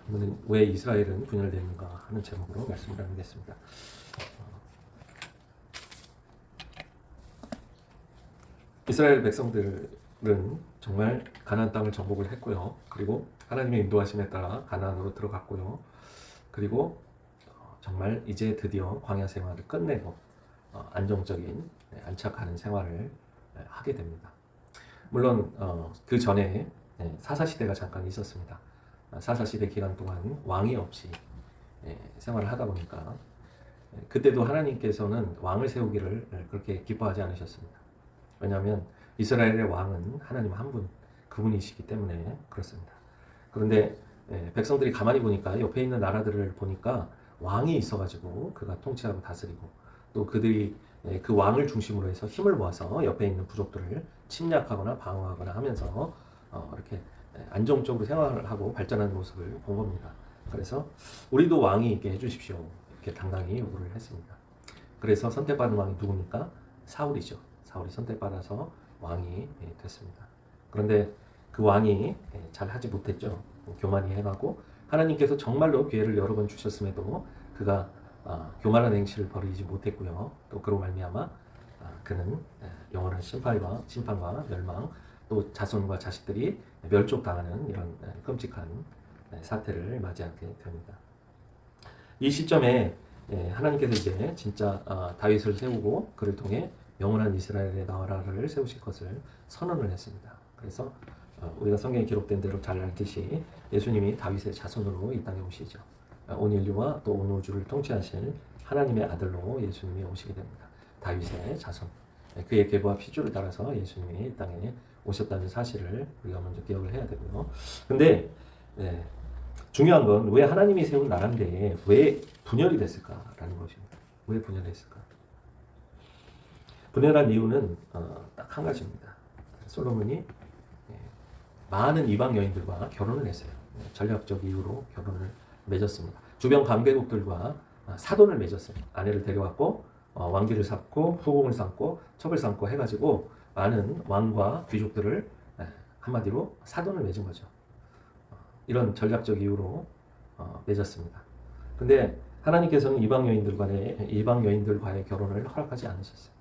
오늘은 왜 이스라엘은 분열되는가 하는 제목으로 말씀을 나누겠습니다. 이스라엘 백성들은 정말 가나안 땅을 정복을 했고요. 그리고 하나님의 인도하심에 따라 가나안으로 들어갔고요. 그리고 정말 이제 드디어 광야 생활을 끝내고 안정적인 안착하는 생활을 하게 됩니다. 물론 그 전에 사사시대가 잠깐 있었습니다. 사사시대 기간 동안 왕이 없이 생활을 하다 보니까 그때도 하나님께서는 왕을 세우기를 그렇게 기뻐하지 않으셨습니다. 왜냐하면 이스라엘의 왕은 하나님 한 분, 그분이시기 때문에 그렇습니다. 그런데 백성들이 가만히 보니까 옆에 있는 나라들을 보니까 왕이 있어가지고 그가 통치하고 다스리고 또 그들이 그 왕을 중심으로 해서 힘을 모아서 옆에 있는 부족들을 침략하거나 방어하거나 하면서 이렇게 안정적으로 생활을 하고 발전하는 모습을 본 겁니다. 그래서 우리도 왕이 있게 해주십시오. 이렇게 당당히 요구를 했습니다. 그래서 선택받은 왕이 누굽니까? 사울이죠. 사울이 선택받아서 왕이 됐습니다. 그런데 그 왕이 잘 하지 못했죠. 교만이 해가고 하나님께서 정말로 기회를 여러 번 주셨음에도 그가 교만한 행실을 버리지 못했고요. 또 그로 말미암아 그는 영원한 심판과 멸망, 또 자손과 자식들이 멸족당하는 이런 끔찍한 사태를 맞이하게 됩니다. 이 시점에 하나님께서 이제 진짜 다윗을 세우고 그를 통해 영원한 이스라엘의 나라를 세우실 것을 선언을 했습니다. 그래서 우리가 성경에 기록된 대로 잘 알듯이 예수님이 다윗의 자손으로 이 땅에 오시죠. 온 인류와 또 온 우주를 통치하실 하나님의 아들로 예수님이 오시게 됩니다. 다윗의 자손. 그의 계보와 피줄을 따라서 예수님이 이 땅에 오셨다는 사실을 우리가 먼저 기억을 해야 되고요. 근데 중요한 건 왜 하나님이 세운 나라인데 왜 분열이 됐을까라는 것입니다. 왜 분열했을까? 분열한 이유는 딱 한 가지입니다. 솔로몬이 많은 이방 여인들과 결혼을 했어요. 전략적 이유로 결혼을 맺었습니다. 주변 강대국들과 사돈을 맺었어요. 아내를 데려왔고 왕비를 삼고 후궁을 삼고 첩을 삼고 해가지고 많은 왕과 귀족들을 한마디로 사돈을 맺은 거죠. 이런 전략적 이유로 맺었습니다. 근데 하나님께서는 이방 여인들과의 결혼을 허락하지 않으셨어요.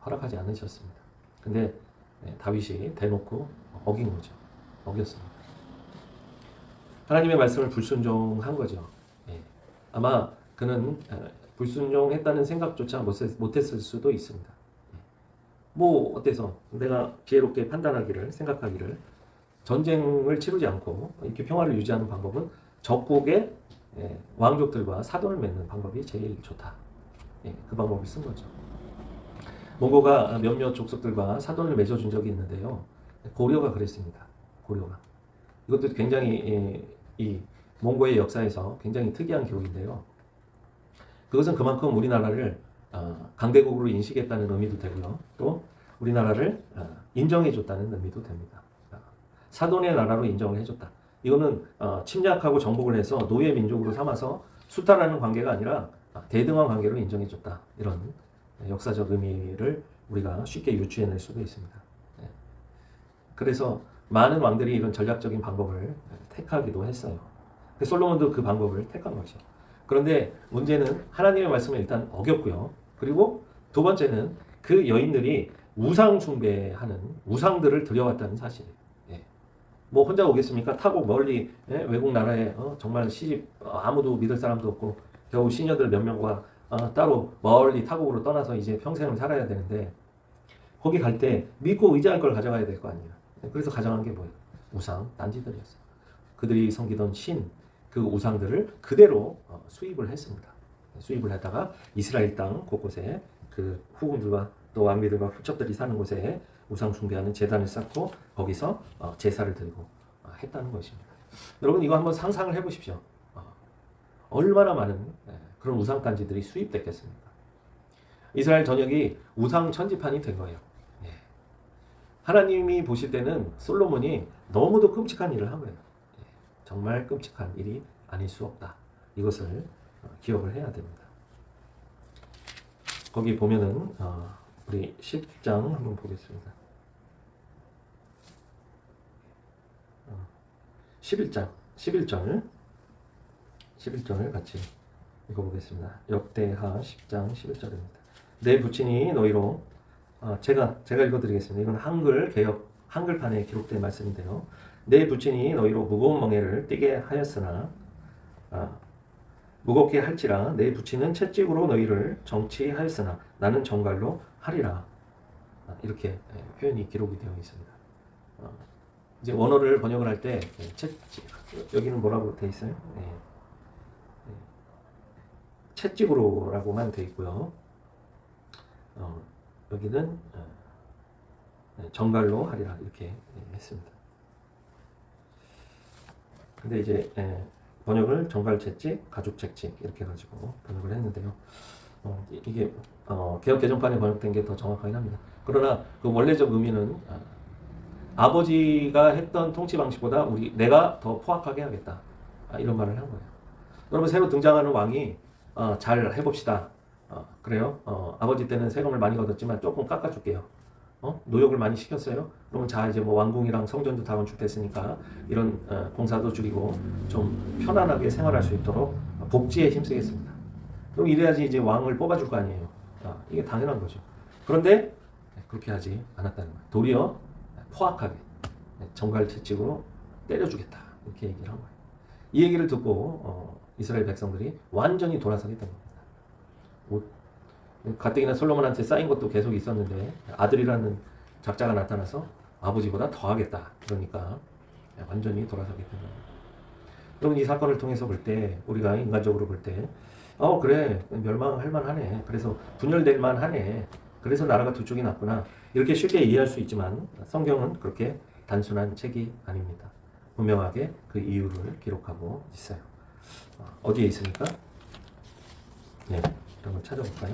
허락하지 않으셨습니다. 근데 다윗이 대놓고 어긴 거죠. 어겼습니다. 하나님의 말씀을 불순종한 거죠. 아마 그는 불순종했다는 생각조차 못했을 수도 있습니다. 뭐 어때서 내가 지혜롭게 생각하기를 전쟁을 치르지 않고 이렇게 평화를 유지하는 방법은 적국의 왕족들과 사돈을 맺는 방법이 제일 좋다. 그 방법을 쓴 거죠. 몽고가 몇몇 족속들과 사돈을 맺어준 적이 있는데요. 고려가 그랬습니다. 고려가. 이것도 굉장히 이 몽고의 역사에서 굉장히 특이한 기록인데요. 그것은 그만큼 우리나라를 강대국으로 인식했다는 의미도 되고요. 또 우리나라를 인정해줬다는 의미도 됩니다. 사돈의 나라로 인정을 해줬다. 이거는 침략하고 정복을 해서 노예 민족으로 삼아서 수탈하는 관계가 아니라 대등한 관계로 인정해줬다. 이런 역사적 의미를 우리가 쉽게 유추해낼 수도 있습니다. 그래서 많은 왕들이 이런 전략적인 방법을 택하기도 했어요. 솔로몬도 그 방법을 택한 거죠. 그런데 문제는 하나님의 말씀을 일단 어겼고요. 그리고 두 번째는 그 여인들이 우상 숭배하는 우상들을 들여왔다는 사실이에요. 뭐 혼자 오겠습니까? 타고 멀리 외국 나라에 정말 시집 아무도 믿을 사람도 없고 겨우 시녀들 몇 명과 따로 멀리 타국으로 떠나서 이제 평생을 살아야 되는데 거기 갈 때 믿고 의지할 걸 가져가야 될 거 아니에요. 그래서 가져간 게 뭐예요? 우상 단지들이었어요. 그들이 섬기던 신, 그 우상들을 그대로 수입을 했습니다. 수입을 하다가 이스라엘 땅 곳곳에 그 후궁들과 또 왕비들과 후첩들이 사는 곳에 우상 숭배하는 제단을 쌓고 거기서 제사를 드리고 했다는 것입니다. 여러분 이거 한번 상상을 해보십시오. 얼마나 많은 그런 우상 단지들이 수입됐겠습니까? 이스라엘 전역이 우상 천지판이 된 거예요. 하나님이 보실 때는 솔로몬이 너무도 끔찍한 일을 한 거예요. 정말 끔찍한 일이 아닐 수 없다. 이것을 기억을 해야 됩니다. 거기 보면은 우리 10장 한번 보겠습니다. 11장 11절 11절을 같이 읽어보겠습니다. 역대하 10장 11절입니다. 내 부친이 너희로 제가 읽어드리겠습니다. 이건 한글 개역 한글판에 기록된 말씀인데요. 내 부친이 너희로 무거운 멍에를 띠게 하였으나 무겁게 할지라 내 부친은 채찍으로 너희를 정치하였으나 나는 정갈로 하리라. 이렇게 표현이 기록이 되어 있습니다. 이제 원어를 번역을 할 때 여기는 뭐라고 되어 있어요? 채찍으로라고만 되어 있고요. 여기는 정갈로 하리라 이렇게 했습니다. 근데 이제 번역을 정갈 채찍, 가죽 채찍 이렇게 가지고 번역을 했는데요. 이게 개역 개정판에 번역된 게 더 정확하긴 합니다. 그러나 그 원래적 의미는 아버지가 했던 통치 방식보다 내가 더 포악하게 하겠다. 이런 말을 한 거예요. 여러분 새로 등장하는 왕이 잘 해봅시다. 그래요? 아버지 때는 세금을 많이 걷었지만 조금 깎아줄게요. 노역을 많이 시켰어요. 그러면 자 이제 뭐 왕궁이랑 성전도 다 건축됐으니까 이런 공사도 줄이고 좀 편안하게 생활할 수 있도록 복지에 힘쓰겠습니다. 그럼 이래야지 이제 왕을 뽑아줄 거 아니에요. 이게 당연한 거죠. 그런데 그렇게 하지 않았다는 거예요. 도리어 포악하게 정갈 채찍으로 때려주겠다 이렇게 얘기를 한 거예요. 이 얘기를 듣고 이스라엘 백성들이 완전히 돌아서게 된 겁니다. 가뜩이나 솔로몬한테 쌓인 것도 계속 있었는데 아들이라는 작자가 나타나서 아버지보다 더 하겠다. 그러니까 완전히 돌아서게 된 겁니다. 여러분 이 사건을 통해서 볼 때 우리가 인간적으로 볼 때 그래 멸망할 만하네. 그래서 분열될 만하네. 그래서 나라가 두 쪽이 났구나. 이렇게 쉽게 이해할 수 있지만 성경은 그렇게 단순한 책이 아닙니다. 분명하게 그 이유를 기록하고 있어요. 어디에 있습니까? 네, 한번 찾아볼까요?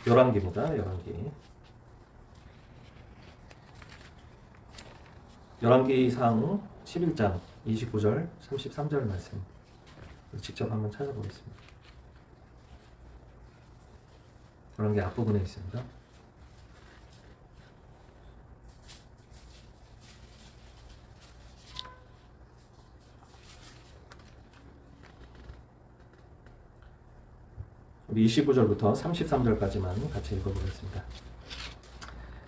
열왕기입니다. 열왕기상 11장 29절 33절 말씀 직접 한번 찾아보겠습니다. 열왕기 앞부분에 있습니다. 우리 29절부터 33절까지만 같이 읽어보겠습니다.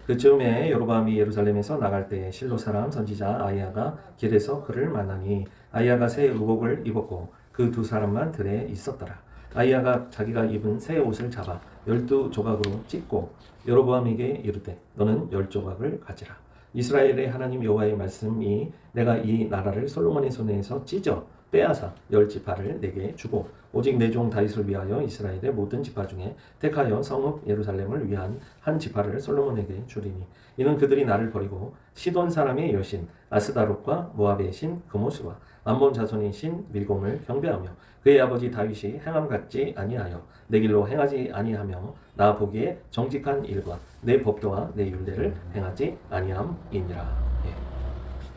그즈음에 여로보암이 예루살렘에서 나갈 때 실로 사람 선지자 아히야가 길에서 그를 만나니 아히야가 새 의복을 입었고 그 두 사람만 들에 있었더라. 아히야가 자기가 입은 새 옷을 잡아 12조각으로 찢고 여로보암에게 이르되 너는 10조각을 가지라. 이스라엘의 하나님 여호와의 말씀이 내가 이 나라를 솔로몬의 손에서 찢어 빼앗아 10지파를 내게 주고 오직 내 종 다윗을 위하여 이스라엘의 모든 지파 중에 택하여 성읍 예루살렘을 위한 한 지파를 솔로몬에게 주리니 이는 그들이 나를 버리고 시돈 사람의 여신 아스다롯과 모압의 신 그모스와 암몬 자손의 신 밀곰을 경배하며 그의 아버지 다윗이 행함 같지 아니하여 내 길로 행하지 아니하며 나 보기에 정직한 일과 내 법도와 내 율례를 행하지 아니함이니라.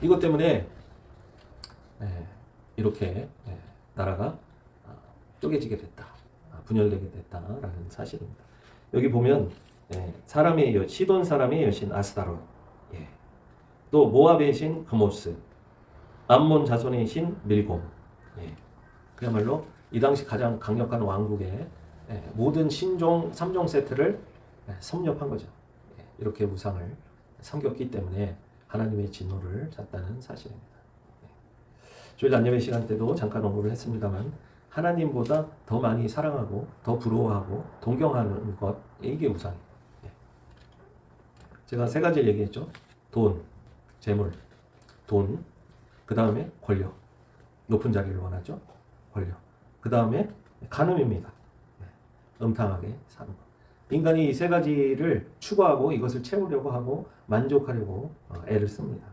이것 때문에 이렇게 나라가 쪼개지게 됐다. 분열되게 됐다라는 사실입니다. 여기 보면 시돈 사람의 여신 아스다롯, 또 모압의 신 그모스, 암몬 자손의 신 밀곰, 그야말로 이 당시 가장 강력한 왕국의 모든 신종 3종 세트를 섭렵한 거죠. 이렇게 우상을 섬겼기 때문에 하나님의 진노를 샀다는 사실입니다. 주일 안예배 시간 때도 잠깐 언급을 했습니다만 하나님보다 더 많이 사랑하고 더 부러워하고 동경하는 것, 이게 우상이에요. 제가 세 가지를 얘기했죠. 돈, 재물, 돈, 그 다음에 권력, 높은 자리를 원하죠. 권력, 그 다음에 간음입니다. 음탕하게 사는 것. 인간이 이 세 가지를 추구하고 이것을 채우려고 하고 만족하려고 애를 씁니다.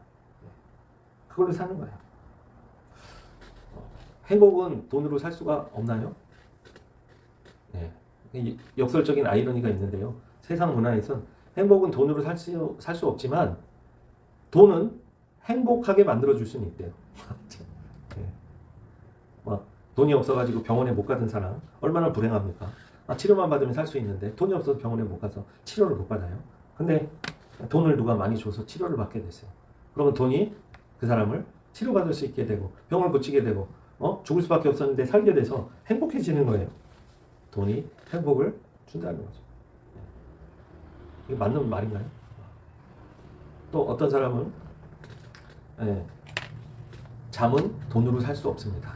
그걸로 사는 거예요. 행복은 돈으로 살 수가 없나요? 역설적인 아이러니가 있는데요. 세상 문화에선 행복은 돈으로 살 수 없지만 돈은 행복하게 만들어줄 수는 있대요. 막 돈이 없어가지고 병원에 못 가던 사람 얼마나 불행합니까? 치료만 받으면 살 수 있는데 돈이 없어서 병원에 못 가서 치료를 못 받아요. 근데 돈을 누가 많이 줘서 치료를 받게 됐어요. 그러면 돈이 그 사람을 치료받을 수 있게 되고 병을 고치게 되고 죽을 수밖에 없었는데 살게 돼서 행복해지는 거예요. 돈이 행복을 준다는 거죠. 이게 맞는 말인가요? 또 어떤 사람은 잠은 돈으로 살 수 없습니다.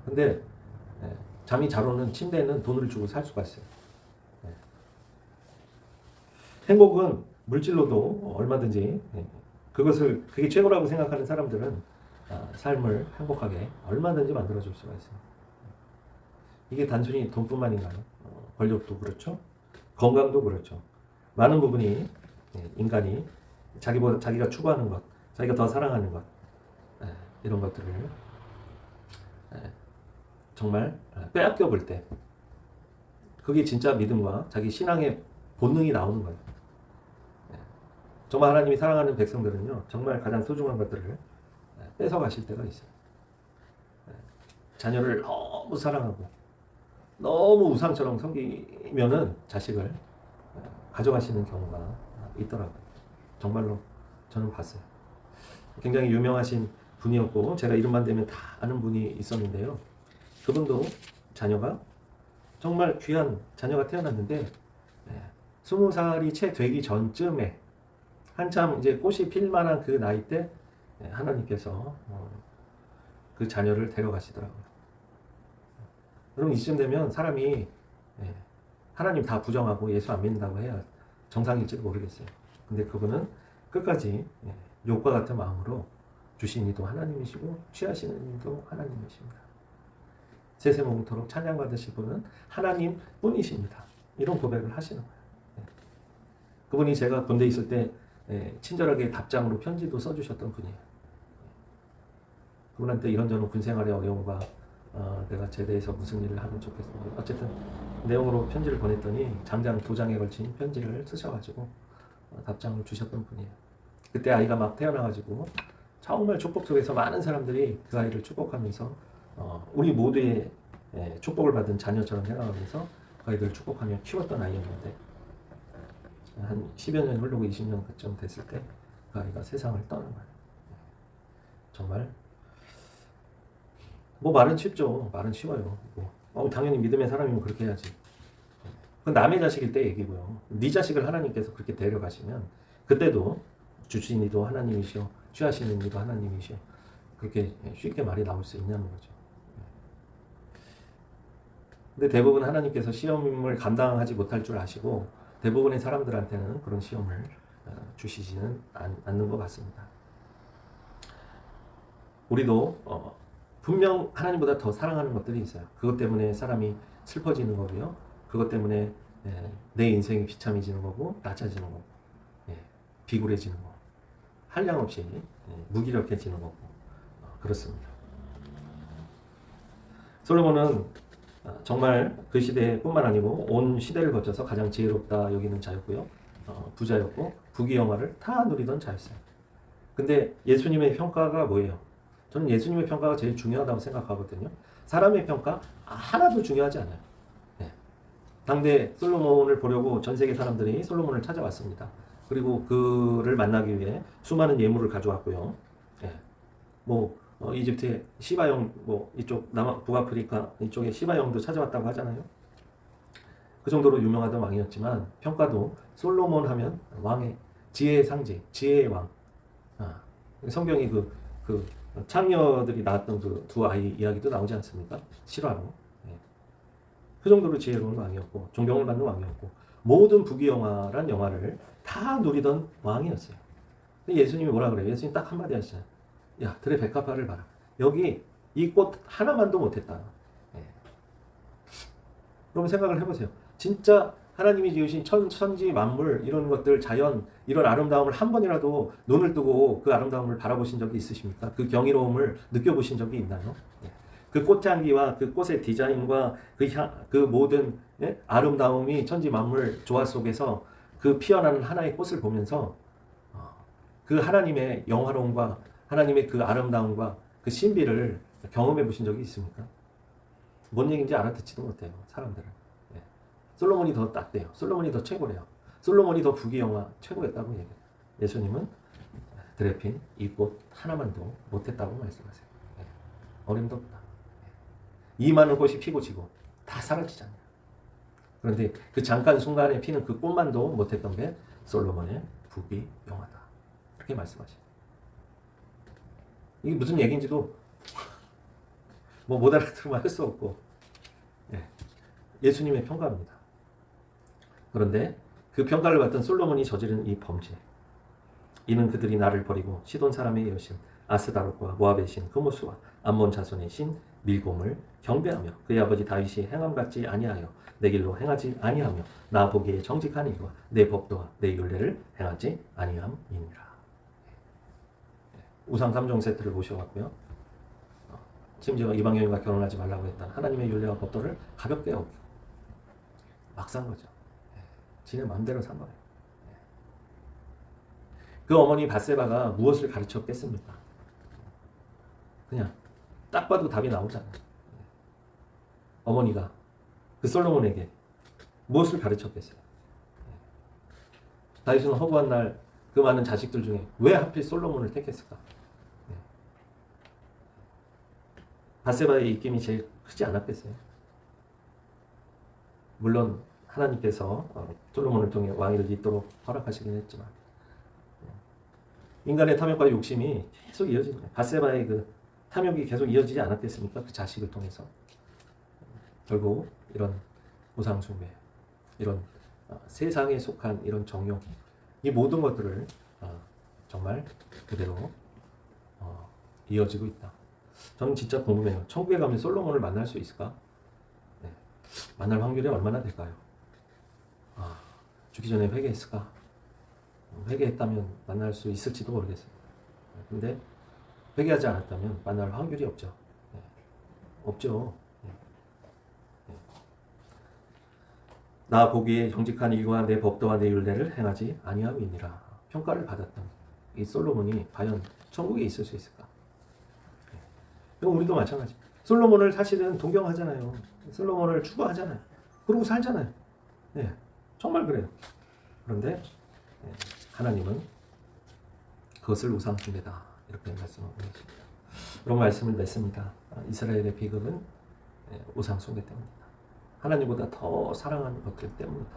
근데 잠이 잘 오는 침대는 돈을 주고 살 수가 있어요. 행복은 물질로도 얼마든지 그게 최고라고 생각하는 사람들은 삶을 행복하게 얼마든지 만들어줄 수가 있어요. 이게 단순히 돈뿐만인가요? 권력도 그렇죠. 건강도 그렇죠. 많은 부분이 인간이 자기가 추구하는 것, 자기가 더 사랑하는 것, 이런 것들을 정말 빼앗겨 볼 때 그게 진짜 믿음과 자기 신앙의 본능이 나오는 거예요. 정말 하나님이 사랑하는 백성들은요, 정말 가장 소중한 것들을 뺏어가실 때가 있어요. 자녀를 너무 사랑하고 너무 우상처럼 섬기면은 자식을 가져가시는 경우가 있더라고요. 정말로 저는 봤어요. 굉장히 유명하신 분이었고 제가 이름만 대면 다 아는 분이 있었는데요. 그분도 자녀가 정말 귀한 자녀가 태어났는데 20살이 채 되기 전쯤에 한참 이제 꽃이 필 만한 그 나이 때 하나님께서 그 자녀를 데려가시더라고요. 그럼 이쯤 되면 사람이 하나님 다 부정하고 예수 안 믿는다고 해야 정상일지도 모르겠어요. 근데 그분은 끝까지 욥과 같은 마음으로 주신 이도 하나님이시고 취하시는 이도 하나님이십니다. 세세몽토록 찬양받으실 분은 하나님 뿐이십니다. 이런 고백을 하시는 거예요. 그분이 제가 군대에 있을 때 친절하게 답장으로 편지도 써주셨던 분이에요. 그분한테 이런저런 군생활의 어려움과 내가 제대해서 무슨 일을 하면 좋겠어. 어쨌든 내용으로 편지를 보냈더니 장장 2장에 걸친 편지를 쓰셔가지고 답장을 주셨던 분이에요. 그때 아이가 막 태어나가지고 정말 축복 속에서 많은 사람들이 그 아이를 축복하면서 우리 모두의 축복을 받은 자녀처럼 생각하면서 그 아이들을 축복하며 키웠던 아이였는데 한 10여 년 흐르고 20년 그쯤 됐을 때 그 아이가 세상을 떠난 거예요. 정말 뭐 말은 쉽죠. 말은 쉬워요. 당연히 믿음의 사람이면 그렇게 해야지. 그건 남의 자식일 때 얘기고요. 네 자식을 하나님께서 그렇게 데려가시면 그때도 주신 이도 하나님이시오, 취하시는 이도 하나님이시오. 그렇게 쉽게 말이 나올 수 있냐는 거죠. 근데 대부분 하나님께서 시험을 감당하지 못할 줄 아시고 대부분의 사람들한테는 그런 시험을 주시지는 않는 것 같습니다. 우리도 분명 하나님보다 더 사랑하는 것들이 있어요. 그것 때문에 사람이 슬퍼지는 거고요. 그것 때문에 내 인생이 비참해지는 거고 낮아지는 거고 비굴해지는 거, 한량없이 무기력해지는 거고 그렇습니다. 솔로몬은 정말 그 시대뿐만 아니고 온 시대를 거쳐서 가장 지혜롭다 여기는 자였고요. 부자였고 부귀영화를 다 누리던 자였어요. 근데 예수님의 평가가 뭐예요? 저는 예수님의 평가가 제일 중요하다고 생각하거든요. 사람의 평가 하나도 중요하지 않아요. 당대 솔로몬을 보려고 전 세계 사람들이 솔로몬을 찾아왔습니다. 그리고 그를 만나기 위해 수많은 예물을 가져왔고요. 이집트의 시바형, 이쪽 북아프리카 이쪽에 시바형도 찾아왔다고 하잖아요. 그 정도로 유명하던 왕이었지만 평가도 솔로몬 하면 왕의 지혜의 상징, 지혜의 왕. 성경이 그 창녀들이 낳았던 그 두 아이 이야기도 나오지 않습니까? 실화로. 그 정도로 지혜로운 왕이었고 존경을 받는 왕이었고 모든 부귀영화란 영화를 다 누리던 왕이었어요. 근데 예수님이 뭐라 그래요? 예수님 딱 한마디 하시잖아요. 야, 들의 백합화를 봐라. 여기 이 꽃 하나만도 못했다. 그러면 생각을 해보세요. 진짜 하나님이 지으신 천지 만물 이런 것들 자연 이런 아름다움을 한 번이라도 눈을 뜨고 그 아름다움을 바라보신 적이 있으십니까? 그 경이로움을 느껴보신 적이 있나요? 그 꽃향기와 그 꽃의 디자인과 그 모든 아름다움이 천지 만물 조화 속에서 그 피어나는 하나의 꽃을 보면서 그 하나님의 영화로움과 하나님의 그 아름다움과 그 신비를 경험해 보신 적이 있습니까? 뭔 얘기인지 알아듣지도 못해요, 사람들은. 솔로몬이 더 낫대요. 솔로몬이 더 최고래요. 솔로몬이 더 부귀영화 최고였다고 얘기해요. 예수님은 드레핀 이 꽃 하나만도 못했다고 말씀하세요. 어림도 없다. 이 많은 꽃이 피고 지고 다 사라지잖아요. 그런데 그 잠깐 순간에 피는 그 꽃만도 못했던 게 솔로몬의 부귀영화다. 그렇게 말씀하시죠. 이게 무슨 얘기인지도 뭐 못 알아들으면 할 수 없고 예수님의 평가입니다. 그런데 그 평가를 받던 솔로몬이 저지른 이 범죄, 이는 그들이 나를 버리고 시돈 사람의 여신 아스다롯과 모압의 신 그모스와 암몬 자손의 신 밀곰을 경배하며 그의 아버지 다윗이 행함 같지 아니하여 내 길로 행하지 아니하며 나 보기에 정직한 일과 내 법도와 내 율례를 행하지 아니함이니라. 우상 3종 세트를 모셔왔고요. 심지어 이방 여인과 결혼하지 말라고 했던 하나님의 율례와 법도를 가볍게 여기고 막 산 거죠. 지네 마음대로 산 거예요. 그 어머니 밧세바가 무엇을 가르쳤겠습니까? 그냥 딱 봐도 답이 나오잖아요. 어머니가 그 솔로몬에게 무엇을 가르쳤겠어요? 다윗은 허구한 날 그 많은 자식들 중에 왜 하필 솔로몬을 택했을까? 밧세바의 입김이 제일 크지 않았겠어요? 물론 하나님께서 솔로몬을 통해 왕위를 잇도록 허락하시긴 했지만 인간의 탐욕과 욕심이 계속 이어지는 거예요. 밧세바의 그 탐욕이 계속 이어지지 않았겠습니까? 그 자식을 통해서. 결국 이런 우상 숭배, 이런 세상에 속한 이런 정욕, 이 모든 것들을 정말 그대로 이어지고 있다. 저는 진짜 궁금해요. 천국에 가면 솔로몬을 만날 수 있을까? 네. 만날 확률이 얼마나 될까요? 죽기 전에 회개했을까? 회개했다면 만날 수 있을지도 모르겠어요. 근데 회개하지 않았다면 만날 확률이 없죠. 네. 없죠. 네. 네. 나 보기에 정직한 일과 내 법도와 내 율례를 행하지 아니함이니라. 평가를 받았던 이 솔로몬이 과연 천국에 있을 수 있을까? 네. 우리도 마찬가지. 솔로몬을 사실은 동경하잖아요. 솔로몬을 추구하잖아요. 그러고 살잖아요. 네. 정말 그래요. 그런데 하나님은 그것을 우상 숭배다 이렇게 말씀하고 계십니다. 그런 말씀을 냈습니다. 이스라엘의 비극은 우상 숭배 때문이다. 하나님보다 더 사랑하는 것들 때문이다.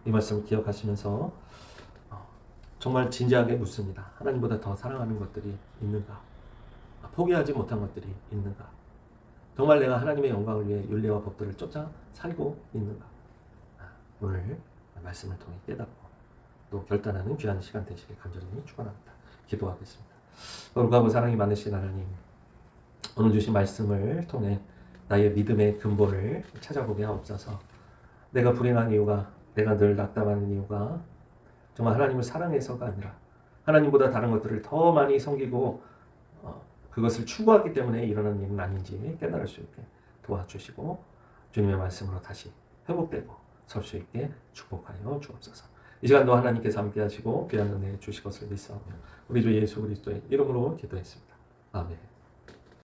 이 말씀을 기억하시면서 정말 진지하게 묻습니다. 하나님보다 더 사랑하는 것들이 있는가? 포기하지 못한 것들이 있는가? 정말 내가 하나님의 영광을 위해 율례와 법들을 쫓아 살고 있는가? 오늘 말씀을 통해 깨닫고 또 결단하는 귀한 시간 되시길 간절히 축원합니다. 기도하겠습니다. 거룩하고 사랑이 많으신 하나님, 오늘 주신 말씀을 통해 나의 믿음의 근본을 찾아보게 하옵소서. 내가 불행한 이유가, 내가 늘 낙담하는 이유가 정말 하나님을 사랑해서가 아니라 하나님보다 다른 것들을 더 많이 섬기고 그것을 추구하기 때문에 일어나는 일은 아닌지 깨달을 수 있게 도와주시고 주님의 말씀으로 다시 회복되고 설 수 있게 축복하여 주옵소서. 이 시간도 하나님께서 함께 하시고 귀한 은혜 주실 것을 믿사오며 우리 주 예수 그리스도의 이름으로 기도했습니다. 아멘.